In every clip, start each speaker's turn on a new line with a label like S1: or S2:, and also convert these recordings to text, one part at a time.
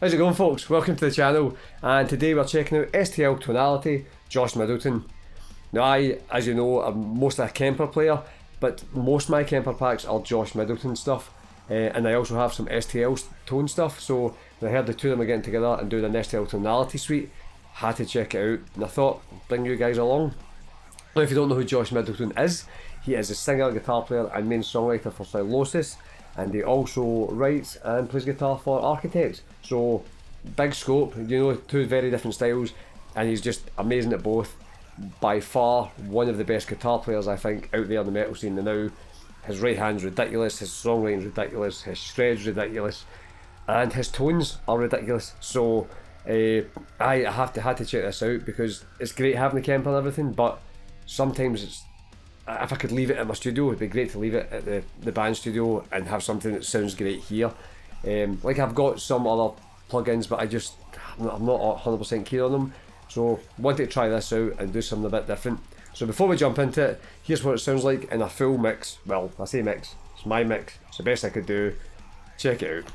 S1: How's it going, folks? Welcome to the channel, and today we're checking out STL Tonality, Josh Middleton. Now as you know, I'm mostly a Kemper player, but most of my Kemper packs are Josh Middleton stuff, and I also have some STL tone stuff, so when I heard the two of them are getting together and doing an STL Tonality suite, had to check it out, and I thought, bring you guys along. Now if you don't know who Josh Middleton is, he is a singer, guitar player and main songwriter for Silosis, and he also writes and plays guitar for Architects. So big scope, you know, two very different styles, and he's just amazing at both. By far one of the best guitar players I think out there in the metal scene now. His right hand's ridiculous, his songwriting's ridiculous, his shred's ridiculous, and his tones are ridiculous. So I had to check this out because it's great having the Kemper and everything, but sometimes it's, if I could leave it at my studio, it'd be great to leave it at the band studio and have something that sounds great here. Like I've got some other plugins, but I'm not 100% keen on them. So wanted to try this out and do something a bit different. So before we jump into it, here's what it sounds like in a full mix. Well, I say mix, it's my mix, it's the best I could do. Check it out.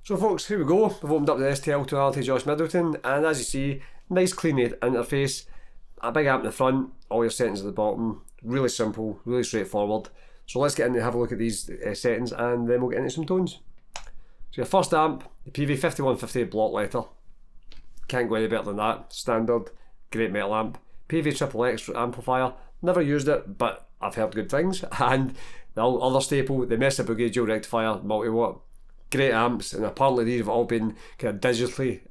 S1: So folks, here we go. We've opened up the STL Tonality Josh Middleton, and as you see, nice clean interface, a big amp in the front, all your settings at the bottom, really simple, really straightforward. So let's get in and have a look at these settings, and then we'll get into some tones. So your first amp, the PV5150 block letter, can't go any better than that, standard, great metal amp. PV Triple X amplifier, never used it, but I've heard good things. And the other staple, the Mesa Boogie dual rectifier multi-watt. Great amps, and apparently these have all been kind of digitally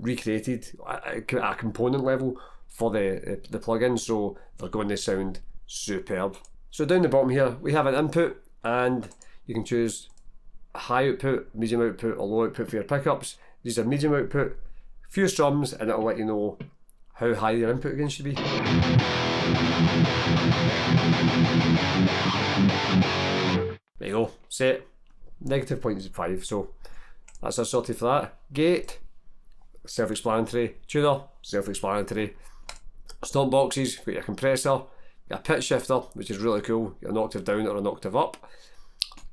S1: recreated at a component level for the plugin, so they're going to sound superb. So down the bottom here we have an input, and you can choose a high output, medium output or low output for your pickups. These are medium output, few strums, and it'll let you know how high your input again should be. There you go, set. -0.5, so that's us sorted for that. Gate, self-explanatory. Tuner, self-explanatory. Stomp boxes, got your compressor, got a pitch shifter, which is really cool, an octave down or an octave up.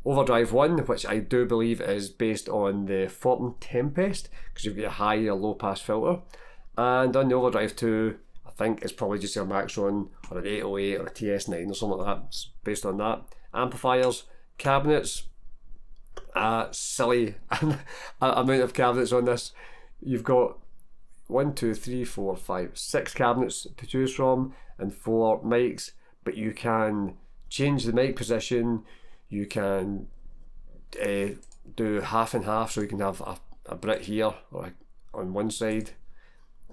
S1: Overdrive 1, which I do believe is based on the Fortin Tempest, because you've got a high or low pass filter. And on the Overdrive 2, I think it's probably just your Maxon or an 808 or a TS9 or something like that. It's based on that. Amplifiers, cabinets, silly amount of cabinets on this. You've got 1, 2, 3, 4, 5, 6 cabinets to choose from and 4 mics, but you can change the mic position. You can do half and half, so you can have a Brit here or on one side,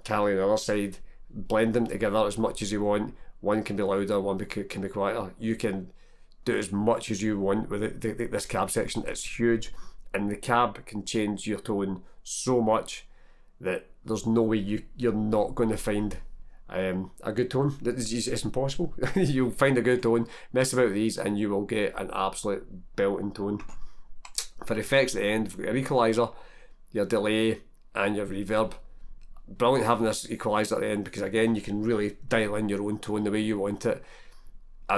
S1: Cali on the other side, blend them together as much as you want. One can be louder, one can be quieter. You can do as much as you want with it. This cab section, it's huge, and the cab can change your tone so much that there's no way you're not going to find a good tone. It's impossible. You'll find a good tone, mess about with these, and you will get an absolute belting tone. For effects at the end, we've got your equalizer, your delay, and your reverb. Brilliant having this equalizer at the end, because again, you can really dial in your own tone the way you want it.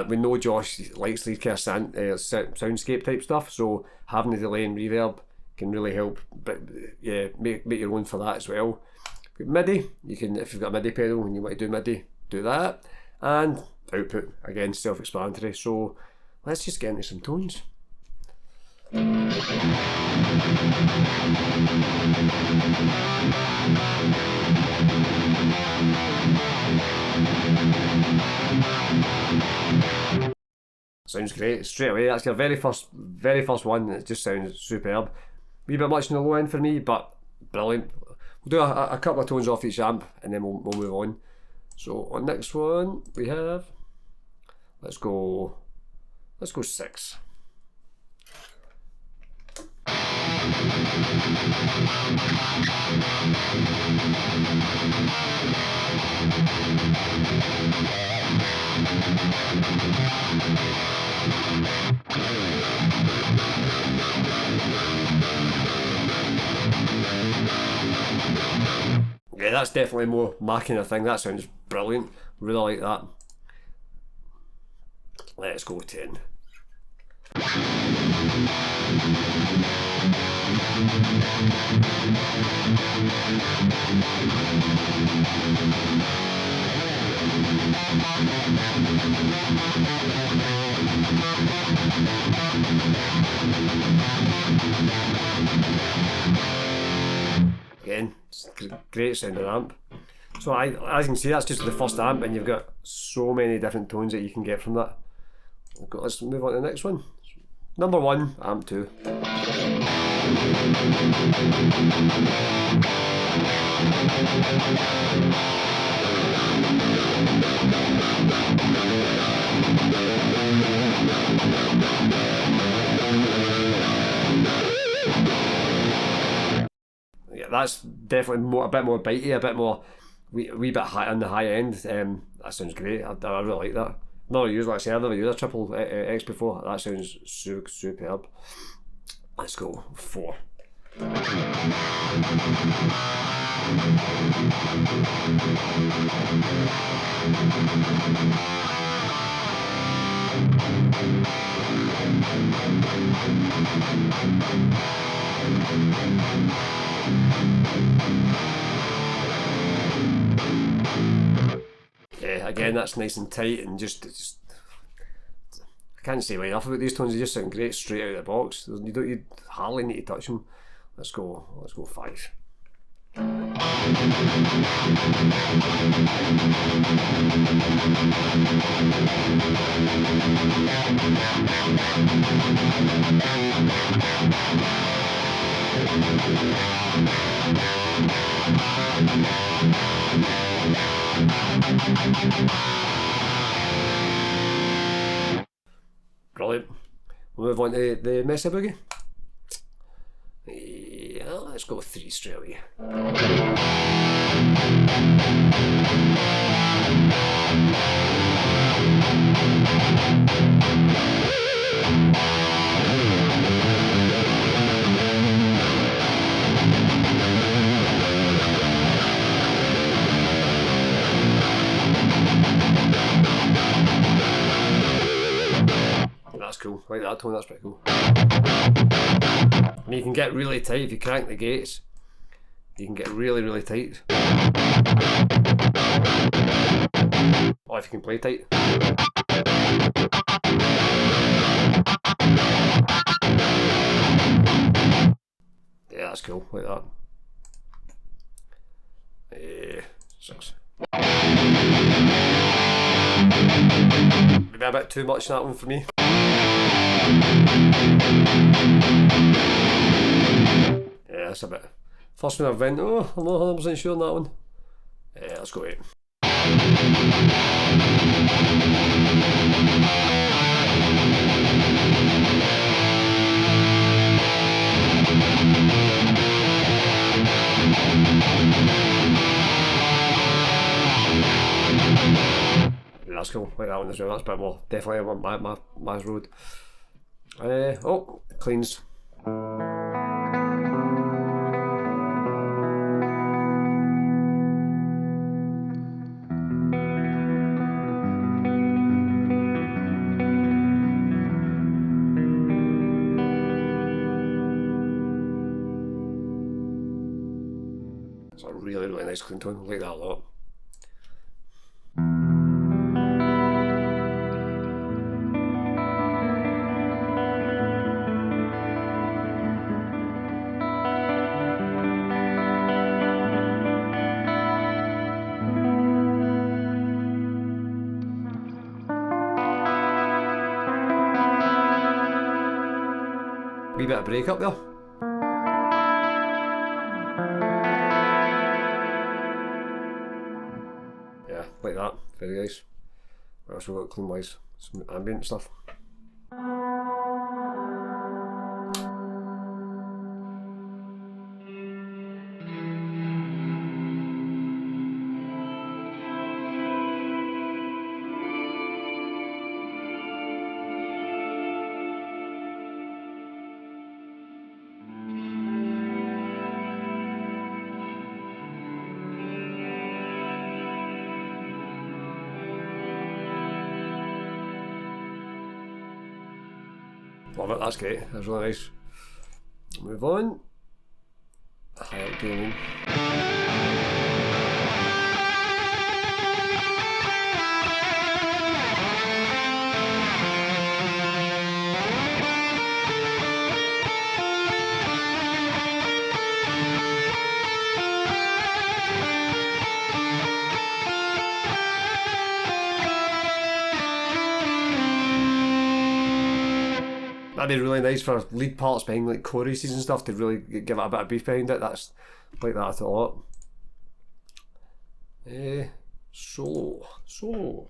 S1: We know Josh likes these kind of soundscape type stuff, so having the delay and reverb can really help. But yeah, make your own for that as well. MIDI, you can, if you've got a MIDI pedal and you want to do MIDI, do that. And output, again, self-explanatory. So let's just get into some tones. Sounds great straight away. That's your very first one. It just sounds superb. Wee bit much on the low end for me, but brilliant. We'll do a couple of tones off each amp, and then we'll move on. So on next one we have, let's go 6. Yeah, that's definitely more my kind of thing. That sounds brilliant. Really like that. Let's go 10. Again, it's great sounding amp. So as you can see, that's just the first amp, and you've got so many different tones that you can get from that. Let's move on to the next one. Number 1, amp 2. Yeah, that's definitely a bit more bitey, a bit more, wee bit high on the high end. That sounds great. I really like that. Never used, like I said, I've never used a triple X before. That sounds superb. Let's go 4. Yeah, again, that's nice and tight, and just I can't say enough about these tones. They just sound great straight out of the box. You hardly need to touch them. Let's go 5. Brilliant. We'll move on to the Mesa Boogie. Yeah, let's go 3 straight away. That's cool. I like that tone, that's pretty cool. And you can get really tight if you crank the gates. You can get really tight. Or if you can play tight. Yeah, that's cool. Like that. 6. Maybe a bit too much that one for me. Yeah, that's a bit. First one I've went, I'm not 100% sure on that one. Yeah, let's go 8. Yeah, that's cool. Like that one as well. That's a bit more definitely my road. Cleans. It's a really nice clean tone. I like that a lot. Wee bit of break up there. Yeah, like that. Very nice. What else we got clean wise? Some ambient stuff. Love it, that's great, that's really nice. Move on. High octane. That'd be really nice for lead parts behind like choruses and stuff to really give it a bit of beef behind it. That's like that a lot. Solo.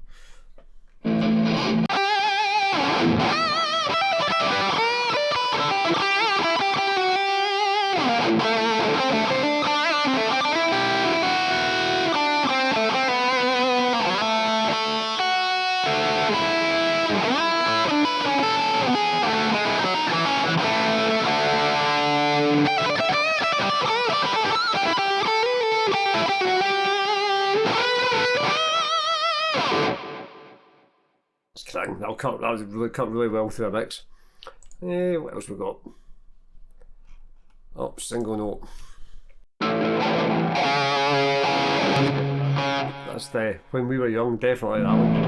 S1: That was really cut really well through a mix. What else we got? Oh, single note. That's the when we were young, definitely that one.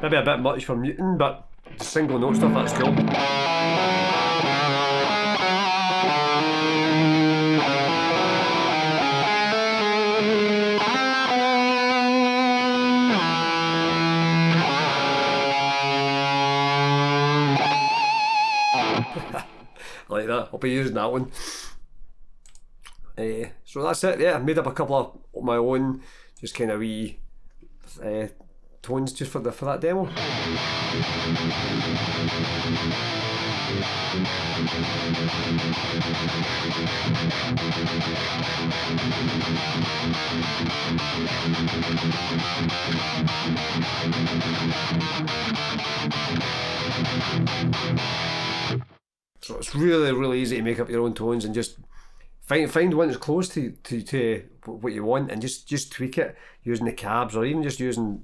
S1: Maybe a bit much for muting, but the single note stuff, that's cool. I like that, I'll be using that one. So that's it, yeah, I made up a couple of my own, just kind of wee tones just for that demo. So it's really easy to make up your own tones and just find one that's close to what you want and just tweak it using the cabs or even just using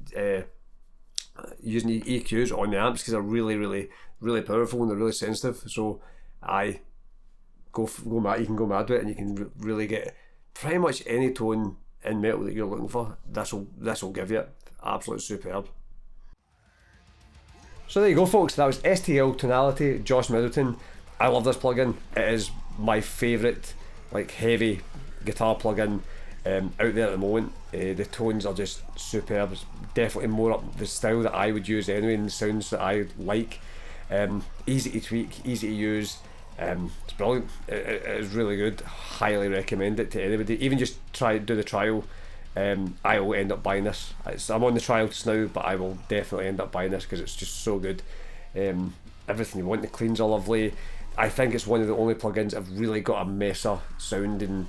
S1: using the EQs on the amps because they're really powerful and they're really sensitive. So you can go mad with it and you can really get pretty much any tone in metal that you're looking for. This will give you it. Absolutely superb. So there you go, folks. That was STL Tonality, Josh Middleton. I love this plugin. It is my favourite like heavy guitar plugin out there at the moment. The tones are just superb. It's definitely more up the style that I would use anyway and the sounds that I like. Easy to tweak, easy to use. It's brilliant. It is really good. Highly recommend it to anybody. Even just do the trial. I will end up buying this. I'm on the trial just now, but I will definitely end up buying this because it's just so good. Everything you want. The cleans are lovely. I think it's one of the only plugins that have really got a Mesa sound in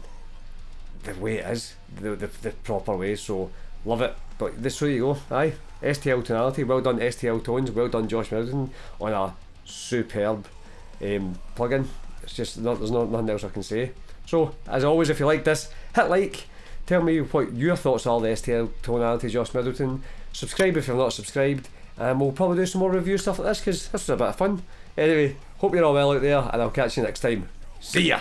S1: the way it is, the proper way. So love it. But this, so you go. Aye, STL Tonality. Well done, STL Tones. Well done, Josh Middleton, on a superb plugin. It's just there's nothing else I can say. So as always, if you like this, hit like. Tell me what your thoughts are, the STL Tonality, Josh Middleton. Subscribe if you're not subscribed, and we'll probably do some more review stuff like this because this was a bit of fun. Anyway, hope you're all well out there, and I'll catch you next time. See ya!